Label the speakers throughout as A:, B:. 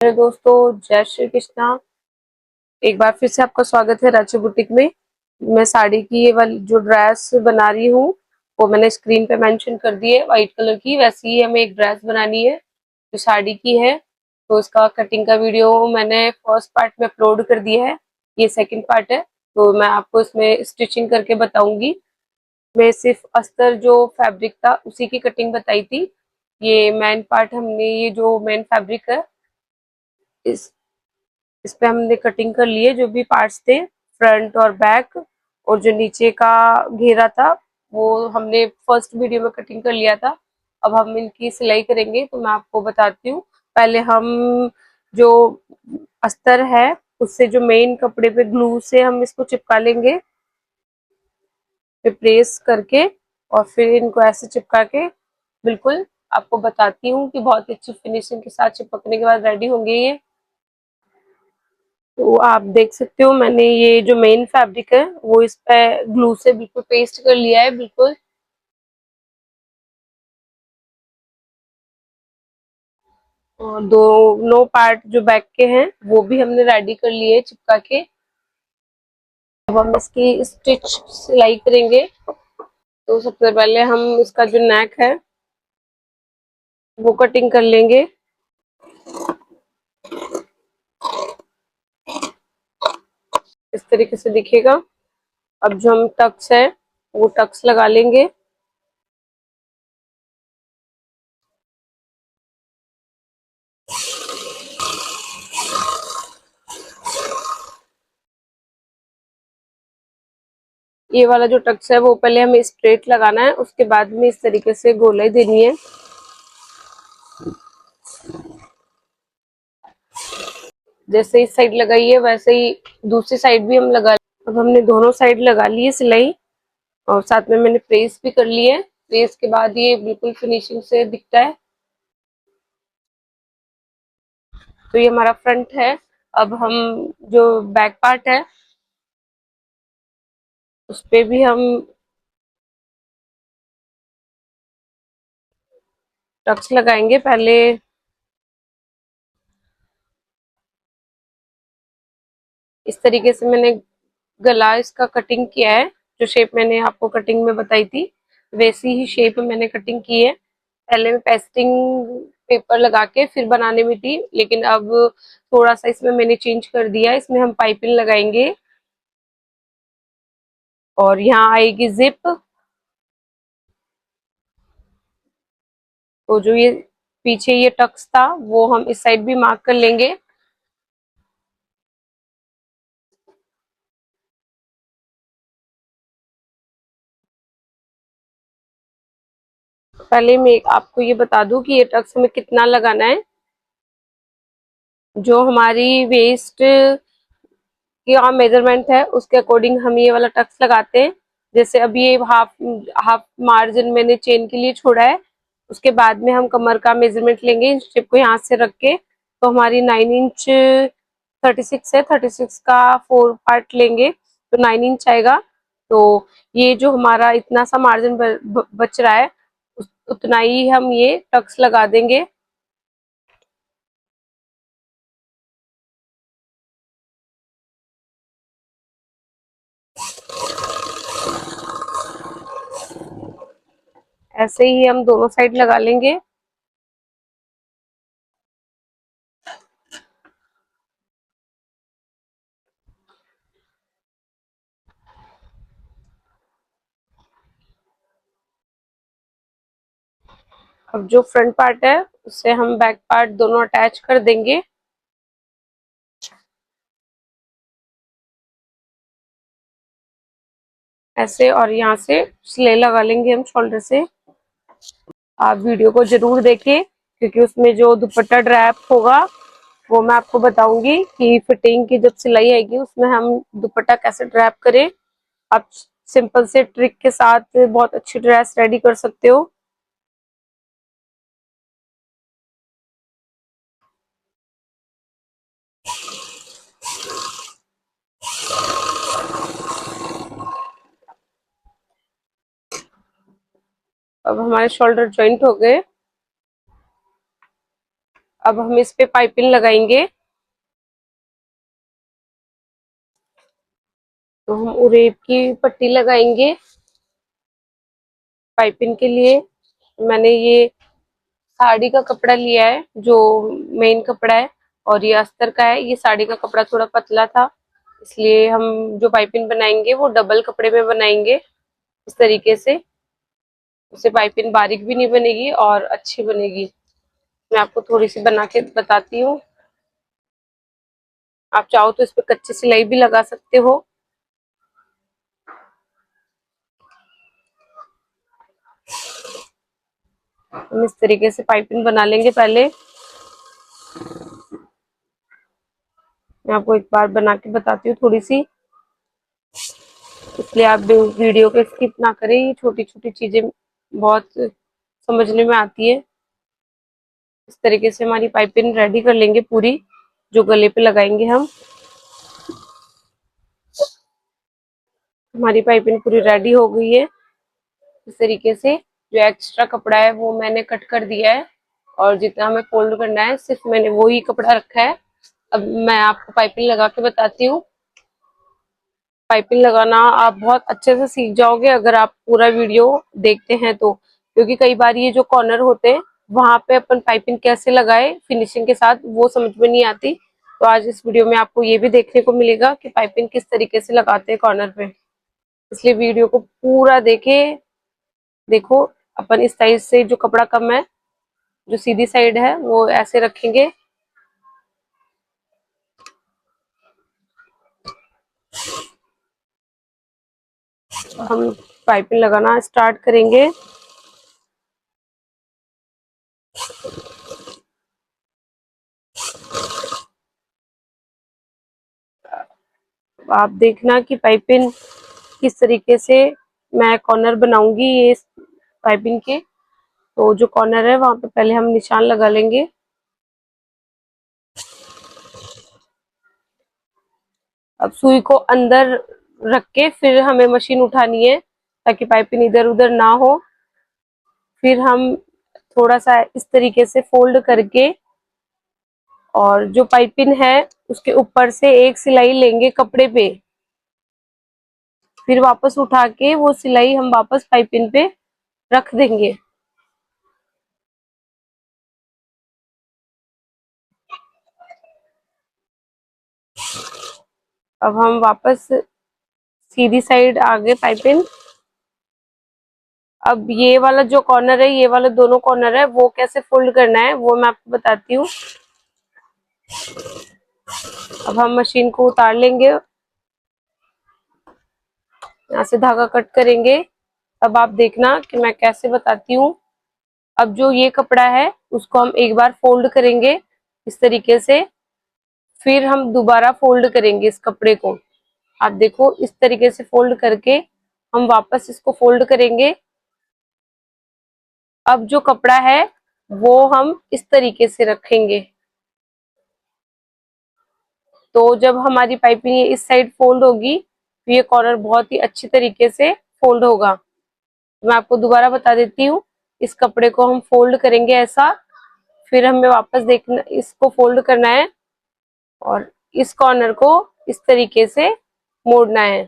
A: मेरे दोस्तों, जय श्री कृष्णा। एक बार फिर से आपका स्वागत है रांची बुटीक में। मैं साड़ी की ये वाली जो ड्रेस बना रही हूँ वो मैंने स्क्रीन पे मेंशन कर दी है, व्हाइट कलर की। वैसे ही हमें एक ड्रेस बनानी है जो साड़ी की है, तो इसका कटिंग का वीडियो मैंने फर्स्ट पार्ट में अपलोड कर दिया है। ये सेकंड पार्ट है, तो मैं आपको इसमें स्टिचिंग करके बताऊंगी। मैं सिर्फ अस्तर जो फैब्रिक था उसी की कटिंग बताई थी। ये मेन पार्ट हमने, ये जो मेन फैब्रिक है, इस पे हमने कटिंग कर लिए जो भी पार्ट्स थे, फ्रंट और बैक। और जो नीचे का घेरा था वो हमने फर्स्ट वीडियो में कटिंग कर लिया था। अब हम इनकी सिलाई करेंगे, तो मैं आपको बताती हूँ। पहले हम जो अस्तर है उससे जो मेन कपड़े पे ग्लू से हम इसको चिपका लेंगे, फिर प्रेस करके और फिर इनको ऐसे चिपका के बिल्कुल आपको बताती हूँ कि बहुत अच्छी फिनिशिंग के साथ चिपकने के बाद रेडी होंगे ये। तो आप देख सकते हो मैंने ये जो मेन फैब्रिक है वो इस पे ग्लू से बिल्कुल पेस्ट कर लिया है बिल्कुल। और दोनों पार्ट जो बैक के हैं वो भी हमने रेडी कर लिए चिपका के। अब हम इसकी स्टिच सिलाई करेंगे। तो सबसे पहले हम इसका जो नेक है वो कटिंग कर लेंगे। इस तरीके से दिखेगा। अब जो हम टक्स है वो टक्स लगा लेंगे। ये वाला जो टक्स है वो पहले हमें स्ट्रेट लगाना है, उसके बाद में इस तरीके से गोलाई देनी है। जैसे इस साइड लगाई है वैसे ही दूसरी साइड भी हम लगा। अब हमने दोनों साइड लगा ली है सिलाई, और साथ में मैंने प्रेस भी कर ली है। प्रेस के बाद ये बिल्कुल फिनिशिंग से दिखता है। तो ये हमारा फ्रंट है। अब हम जो बैक पार्ट है उस पे भी हम टक्स लगाएंगे। पहले इस तरीके से मैंने गला इसका कटिंग किया है, जो शेप मैंने आपको कटिंग में बताई थी वैसी ही शेप मैंने कटिंग की है। पहले मैं पेस्टिंग पेपर लगा के फिर बनाने में थी, लेकिन अब थोड़ा सा इसमें मैंने चेंज कर दिया। इसमें हम पाइपिंग लगाएंगे और यहाँ आएगी जिप। तो जो ये पीछे ये टक्स था वो हम इस साइड भी मार्क कर लेंगे। पहले मैं आपको ये बता दूं कि ये टक्स हमें कितना लगाना है। जो हमारी वेस्ट की मेजरमेंट है उसके अकॉर्डिंग हम ये वाला टक्स लगाते हैं। जैसे अभी ये हाफ हाफ मार्जिन मैंने चेन के लिए छोड़ा है, उसके बाद में हम कमर का मेजरमेंट लेंगे स्ट्रिप को यहाँ से रख के। तो हमारी 9 इंच 36 है, 36 का 4 पार्ट लेंगे तो 9 इंच आएगा। तो ये जो हमारा इतना सा मार्जिन बच रहा है उतना ही हम ये टक्स लगा देंगे। ऐसे ही हम दोनों साइड लगा लेंगे। अब जो फ्रंट पार्ट है उससे हम बैक पार्ट दोनों अटैच कर देंगे ऐसे, और यहाँ से सिलाई लगा लेंगे हम शोल्डर से। आप वीडियो को जरूर देखें क्योंकि उसमें जो दुपट्टा ड्रैप होगा वो मैं आपको बताऊंगी कि फिटिंग की जब सिलाई आएगी उसमें हम दुपट्टा कैसे ड्रैप करें। आप सिंपल से ट्रिक के साथ बहुत अच्छी ड्रेस रेडी कर सकते हो। अब हमारे शोल्डर जॉइंट हो गए। अब हम इस पे पाइपिंग लगाएंगे। तो हम उरेब की पट्टी लगाएंगे। पाइपिंग के लिए मैंने ये साड़ी का कपड़ा लिया है, जो मेन कपड़ा है, और ये अस्तर का है। ये साड़ी का कपड़ा थोड़ा पतला था, इसलिए हम जो पाइपिंग बनाएंगे वो डबल कपड़े में बनाएंगे। इस तरीके से उससे पाइपिंग बारीक भी नहीं बनेगी और अच्छी बनेगी। मैं आपको थोड़ी सी बना के बताती हूँ। आप चाहो तो इस पे कच्ची सिलाई भी लगा सकते हो। हम इस तरीके से पाइपिंग बना लेंगे पहले। मैं आपको एक बार बना के बताती हूँ थोड़ी सी, इसलिए आप वीडियो को स्किप ना करें। ये छोटी छोटी चीजें बहुत समझने में आती है। इस तरीके से हमारी पाइपिंग रेडी कर लेंगे पूरी, जो गले पे लगाएंगे हम। हमारी पाइपिंग पूरी रेडी हो गई है। इस तरीके से जो एक्स्ट्रा कपड़ा है वो मैंने कट कर दिया है, और जितना हमें फोल्ड करना है सिर्फ मैंने वो ही कपड़ा रखा है। अब मैं आपको पाइपिंग लगा के बताती हूँ। पाइपिंग लगाना आप बहुत अच्छे से सीख जाओगे अगर आप पूरा वीडियो देखते हैं तो, क्योंकि कई बार ये जो कॉर्नर होते हैं वहां पे अपन पाइपिंग कैसे लगाए फिनिशिंग के साथ वो समझ में नहीं आती। तो आज इस वीडियो में आपको ये भी देखने को मिलेगा कि पाइपिंग किस तरीके से लगाते हैं कॉर्नर पे, इसलिए वीडियो को पूरा देखो। अपन इस साइड से जो कपड़ा कम है, जो सीधी साइड है, वो ऐसे रखेंगे। हम पाइपिंग लगाना स्टार्ट करेंगे। आप देखना कि पाइपिंग किस तरीके से मैं कॉर्नर बनाऊंगी ये पाइपिंग के। तो जो कॉर्नर है वहां पे पहले हम निशान लगा लेंगे। अब सुई को अंदर रख के फिर हमें मशीन उठानी है, ताकि पाइपिंग इधर उधर ना हो। फिर हम थोड़ा सा इस तरीके से फोल्ड करके, और जो पाइपिंग है उसके ऊपर से एक सिलाई लेंगे कपड़े पे, फिर वापस उठा के वो सिलाई हम वापस पाइपिंग पे रख देंगे। अब हम वापस सीधी साइड आगे पाइपिंग। अब ये वाला जो कॉर्नर है, ये वाला दोनों कॉर्नर है, वो कैसे फोल्ड करना है वो मैं आपको बताती हूँ। अब हम मशीन को उतार लेंगे, यहाँ से धागा कट करेंगे। अब आप देखना कि मैं कैसे बताती हूँ। अब जो ये कपड़ा है उसको हम एक बार फोल्ड करेंगे इस तरीके से, फिर हम दोबारा फोल्ड करेंगे इस कपड़े को। आप देखो इस तरीके से फोल्ड करके हम वापस इसको फोल्ड करेंगे। अब जो कपड़ा है वो हम इस तरीके से रखेंगे। तो जब हमारी पाइपिंग इस साइड फोल्ड होगी तो ये कॉर्नर बहुत ही अच्छी तरीके से फोल्ड होगा। मैं आपको दोबारा बता देती हूँ। इस कपड़े को हम फोल्ड करेंगे ऐसा, फिर हमें वापस देखना, इसको फोल्ड करना है और इस कॉर्नर को इस तरीके से मोड़ना है।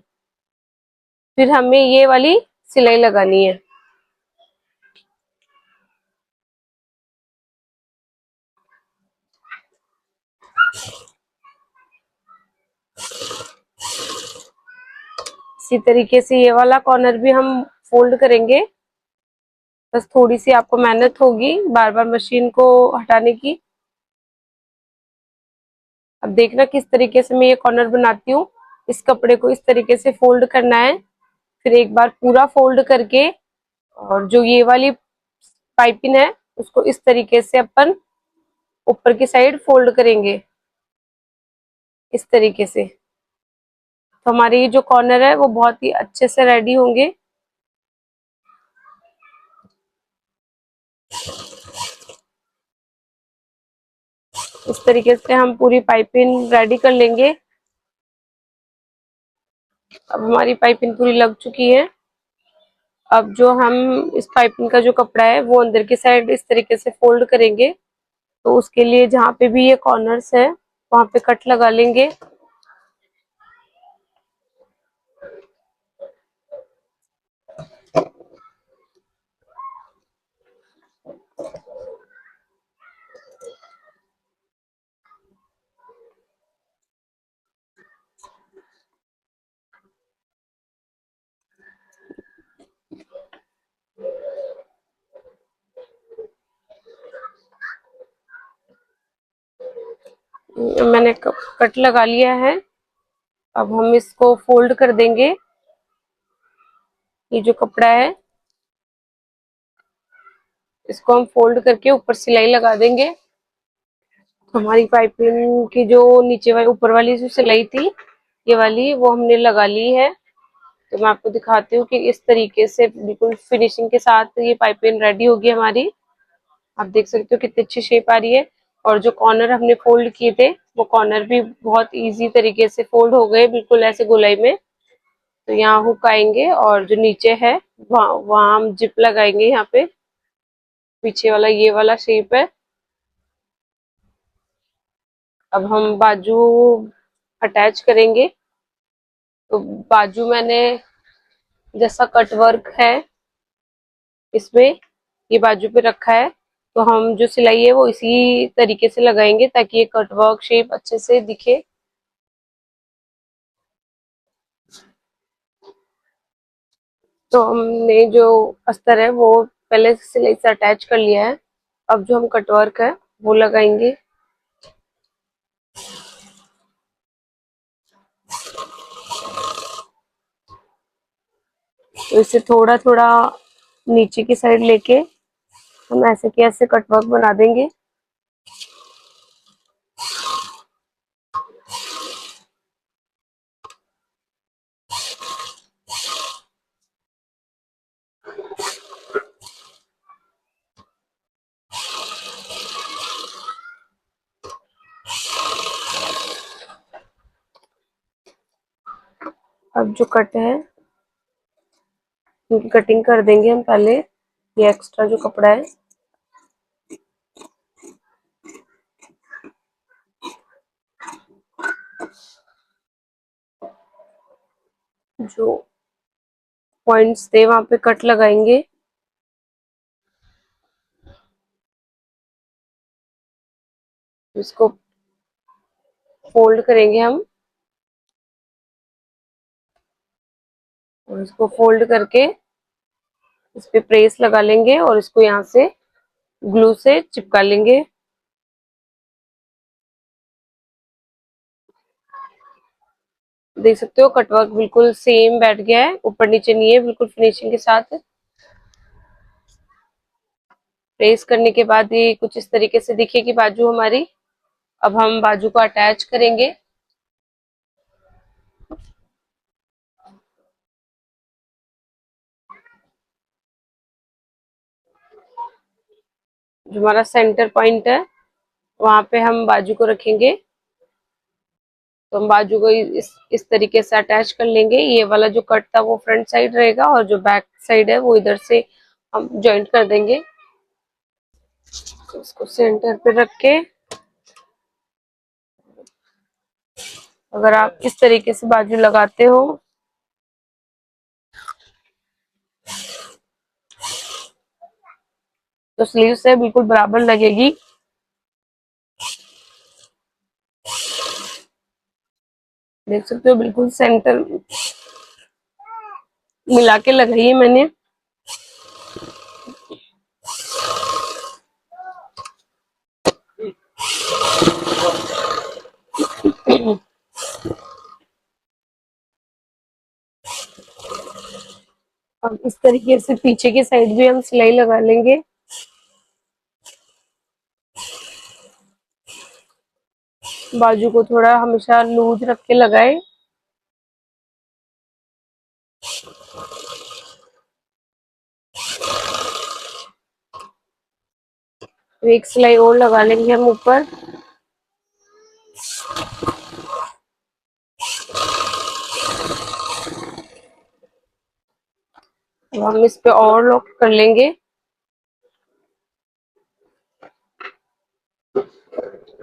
A: फिर हमें ये वाली सिलाई लगानी है। इसी तरीके से ये वाला कॉर्नर भी हम फोल्ड करेंगे। बस थोड़ी सी आपको मेहनत होगी बार बार मशीन को हटाने की। अब देखना किस तरीके से मैं ये कॉर्नर बनाती हूँ। इस कपड़े को इस तरीके से फोल्ड करना है, फिर एक बार पूरा फोल्ड करके, और जो ये वाली पाइपिंग है उसको इस तरीके से अपन ऊपर की साइड फोल्ड करेंगे इस तरीके से। तो हमारे ये जो कॉर्नर है वो बहुत ही अच्छे से रेडी होंगे। इस तरीके से हम पूरी पाइपिंग रेडी कर लेंगे। अब हमारी पाइपिंग पूरी लग चुकी है। अब जो हम इस पाइपिंग का जो कपड़ा है वो अंदर की साइड इस तरीके से फोल्ड करेंगे। तो उसके लिए जहाँ पे भी ये कॉर्नर्स है वहां पे कट लगा लेंगे। मैंने कट लगा लिया है। अब हम इसको फोल्ड कर देंगे। ये जो कपड़ा है इसको हम फोल्ड करके ऊपर सिलाई लगा देंगे। हमारी पाइपिंग की जो नीचे वाली ऊपर वाली जो सिलाई थी ये वाली वो हमने लगा ली है। तो मैं आपको दिखाती हूँ कि इस तरीके से बिल्कुल फिनिशिंग के साथ ये पाइपिंग रेडी होगी हमारी। आप देख सकते हो कितनी अच्छी शेप आ रही है। और जो कॉर्नर हमने फोल्ड किए थे वो कॉर्नर भी बहुत इजी तरीके से फोल्ड हो गए, बिल्कुल ऐसे गोलाई में। तो यहाँ हुक आएंगे और जो नीचे है वहाँ हम जिप लगाएंगे। यहाँ पे पीछे वाला ये वाला शेप है। अब हम बाजू अटैच करेंगे। तो बाजू मैंने जैसा कट वर्क है इसमें ये बाजू पे रखा है, तो हम जो सिलाई है वो इसी तरीके से लगाएंगे ताकि ये कट वर्क शेप अच्छे से दिखे। तो हमने जो अस्तर है वो पहले सिलाई से अटैच कर लिया है। अब जो हम कटवर्क है वो लगाएंगे। तो इसे थोड़ा थोड़ा नीचे की साइड लेके हम ऐसे के ऐसे कटवर्क बना देंगे। अब जो कट है इनकी कटिंग कर देंगे हम पहले। ये एक्स्ट्रा जो कपड़ा है जो पॉइंट्स थे वहां पे कट लगाएंगे। इसको फोल्ड करेंगे हम और इसको फोल्ड करके इस पे प्रेस लगा लेंगे और इसको यहाँ से ग्लू से चिपका लेंगे। देख सकते हो कटवर्क बिल्कुल सेम बैठ गया है, ऊपर नीचे नहीं है, बिल्कुल फिनिशिंग के साथ। प्रेस करने के बाद ये कुछ इस तरीके से दिखेगी बाजू हमारी। अब हम बाजू को अटैच करेंगे। जो हमारा सेंटर पॉइंट है वहां पे हम बाजू को रखेंगे। तो हम बाजू को इस तरीके से अटैच कर लेंगे। ये वाला जो कट था वो फ्रंट साइड रहेगा और जो बैक साइड है वो इधर से हम जॉइंट कर देंगे। तो इसको सेंटर पे रख के अगर आप इस तरीके से बाजू लगाते हो तो स्लीव से बिल्कुल बराबर लगेगी। देख सकते हो बिल्कुल सेंटर मिला के लगाई है मैंने। अब इस तरीके से पीछे की साइड भी हम सिलाई लगा लेंगे। बाजू को थोड़ा हमेशा लूज रख के लगाए। तो एक सिलाई और लगा लेंगे हम ऊपर। तो हम इस पे और लॉक कर लेंगे।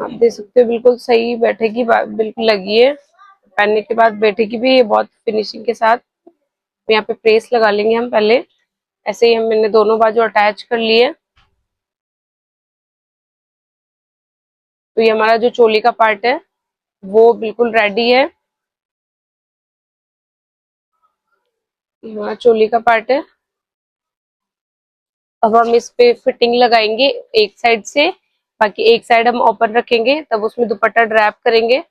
A: आप देख सकते हो बिल्कुल सही बैठेगी, बिल्कुल लगी है। पहनने के बाद बैठेगी भी ये बहुत फिनिशिंग के साथ। यहाँ पे प्रेस लगा लेंगे हम पहले। ऐसे ही मैंने दोनों बाजू अटैच कर लिए। तो ये हमारा जो चोली का पार्ट है वो बिल्कुल रेडी है। ये हमारा चोली का पार्ट है। अब हम इस पे फिटिंग लगाएंगे एक साइड से, बाकी एक साइड हम ओपन रखेंगे, तब उसमें दुपट्टा ड्रैप करेंगे।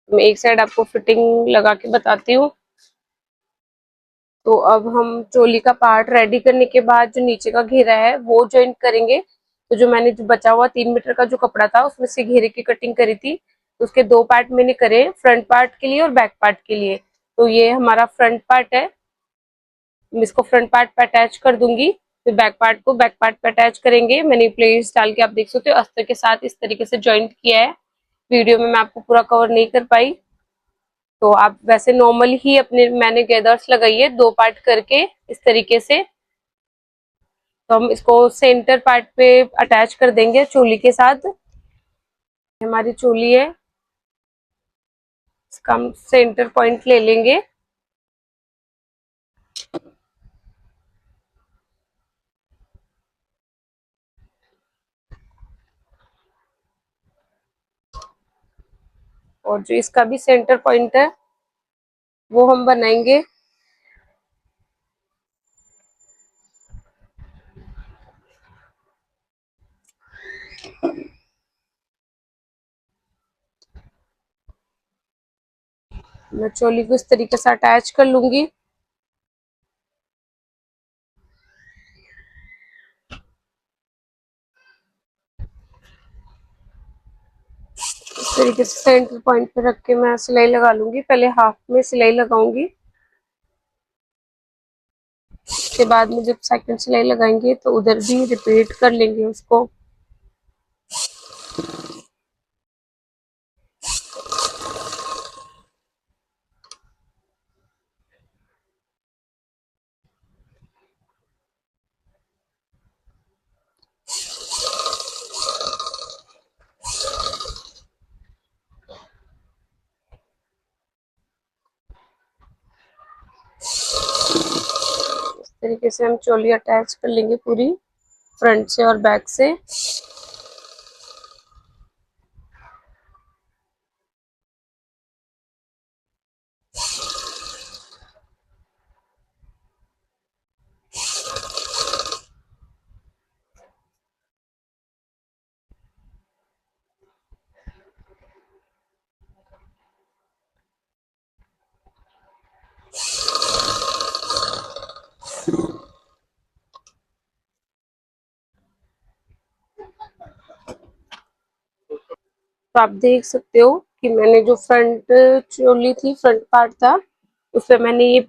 A: मैं एक साइड आपको फिटिंग लगा के बताती हूँ। तो अब हम चोली का पार्ट रेडी करने के बाद जो नीचे का घेरा है वो जॉइंट करेंगे। तो जो मैंने जो बचा हुआ 3 मीटर का जो कपड़ा था उसमें से घेरे की कटिंग करी थी, तो उसके 2 पार्ट मैंने करे, फ्रंट पार्ट के लिए और बैक पार्ट के लिए। तो ये हमारा फ्रंट पार्ट है, मैं इसको फ्रंट पार्ट पे अटैच कर दूंगी। फिर बैक पार्ट को बैक पार्ट पे अटैच करेंगे। मैंने प्लेट्स डाल के आप देख सकते हो अस्तर के साथ इस तरीके से जॉइंट किया है। वीडियो में मैं आपको पूरा कवर नहीं कर पाई, तो आप वैसे नॉर्मल ही अपने मैंने गैदर्स लगाई है 2 पार्ट करके इस तरीके से। तो हम इसको सेंटर पार्ट पे अटैच कर देंगे चोली के साथ। हमारी चोली है, इसका हम सेंटर पॉइंट ले लेंगे। और जो इसका भी सेंटर पॉइंट है वो हम बनाएंगे। मैं चोली को इस तरीके से अटैच कर लूंगी। इस तरीके से सेंटर पॉइंट पे रख के मैं सिलाई लगा लूंगी। पहले हाफ में सिलाई लगाऊंगी, उसके बाद में जब सेकंड सिलाई लगाएंगे तो उधर भी रिपीट कर लेंगे उसको। इस तरीके से हम चोली अटैच कर लेंगे पूरी, फ्रंट से और बैक से। तो आप देख सकते हो कि मैंने जो फ्रंट चोली थी, फ्रंट पार्ट था, उसपे मैंने ये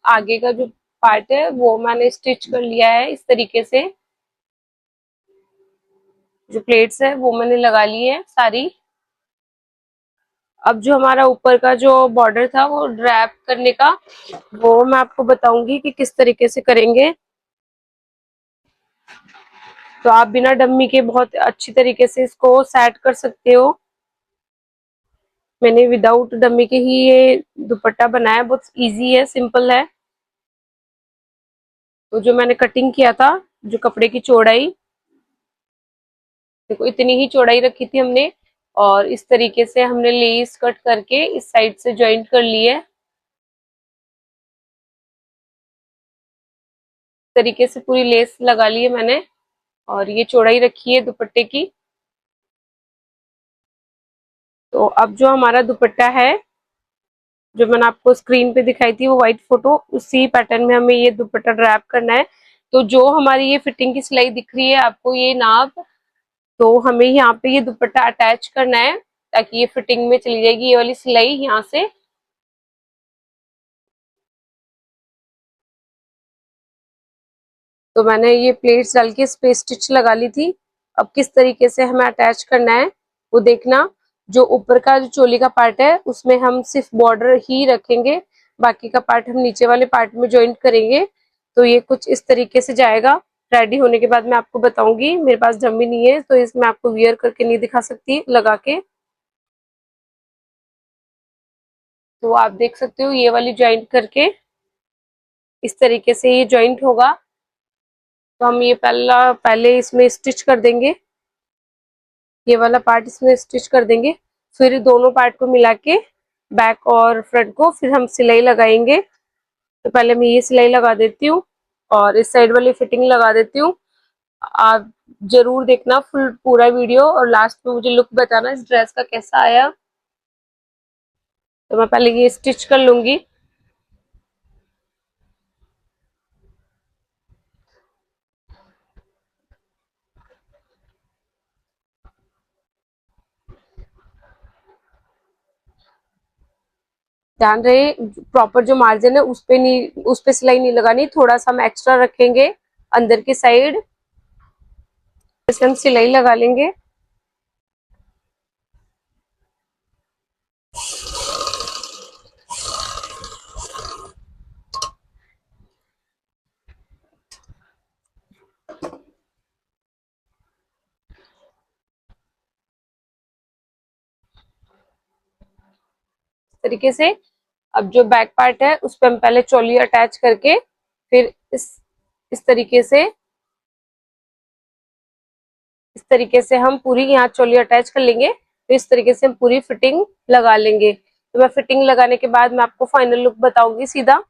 A: आगे का जो पार्ट है वो मैंने स्टिच कर लिया है इस तरीके से। जो प्लेट्स है वो मैंने लगा ली है सारी। अब जो हमारा ऊपर का जो बॉर्डर था वो ड्रैप करने का, वो मैं आपको बताऊंगी कि किस तरीके से करेंगे। तो आप बिना डम्मी के बहुत अच्छी तरीके से इसको सेट कर सकते हो। मैंने विदाउट डम्मी के ही ये दुपट्टा बनाया, बहुत इजी है, सिंपल है। तो जो मैंने कटिंग किया था, जो कपड़े की चौड़ाई देखो इतनी ही चौड़ाई रखी थी हमने, और इस तरीके से हमने लेस कट करके इस साइड से ज्वाइंट कर ली है। इस तरीके से पूरी लेस लगा ली है मैंने, और ये चौड़ाई रखी है दुपट्टे की। तो अब जो हमारा दुपट्टा है, जो मैंने आपको स्क्रीन पे दिखाई थी वो व्हाइट फोटो, उसी पैटर्न में हमें ये दुपट्टा ड्रैप करना है। तो जो हमारी ये फिटिंग की सिलाई दिख रही है आपको, ये नाप, तो हमें यहाँ पे ये दुपट्टा अटैच करना है ताकि ये फिटिंग में चली जाएगी ये वाली सिलाई यहाँ से। तो मैंने ये प्लेट्स डाल के इस पे स्टिच लगा ली थी। अब किस तरीके से हमें अटैच करना है वो देखना। जो ऊपर का जो चोली का पार्ट है उसमें हम सिर्फ बॉर्डर ही रखेंगे, बाकी का पार्ट हम नीचे वाले पार्ट में ज्वाइंट करेंगे। तो ये कुछ इस तरीके से जाएगा। रेडी होने के बाद मैं आपको बताऊंगी। मेरे पास डमी नहीं है तो इसमें आपको वियर करके नहीं दिखा सकती लगा के। तो आप देख सकते हो ये वाली जॉइंट करके इस तरीके से ये जॉइंट होगा। तो हम ये पहले इसमें स्टिच कर देंगे, ये वाला पार्ट इसमें स्टिच कर देंगे। फिर दोनों पार्ट को मिला के बैक और फ्रंट को फिर हम सिलाई लगाएंगे। तो पहले मैं ये सिलाई लगा देती हूँ और इस साइड वाली फिटिंग लगा देती हूँ। आप जरूर देखना फुल पूरा वीडियो और लास्ट में मुझे लुक बताना इस ड्रेस का कैसा आया। तो मैं पहले ये स्टिच कर लूंगी। ध्यान रहे प्रॉपर जो मार्जिन है उस पे सिलाई नहीं लगानी, थोड़ा सा हम एक्स्ट्रा रखेंगे अंदर की साइड, हम सिलाई लगा लेंगे। तरीके से अब जो बैक पार्ट है उस पर हम पहले चोली अटैच करके फिर इस तरीके से हम पूरी यहाँ चोली अटैच कर लेंगे। तो इस तरीके से हम पूरी फिटिंग लगा लेंगे। तो मैं फिटिंग लगाने के बाद मैं आपको फाइनल लुक बताऊंगी सीधा।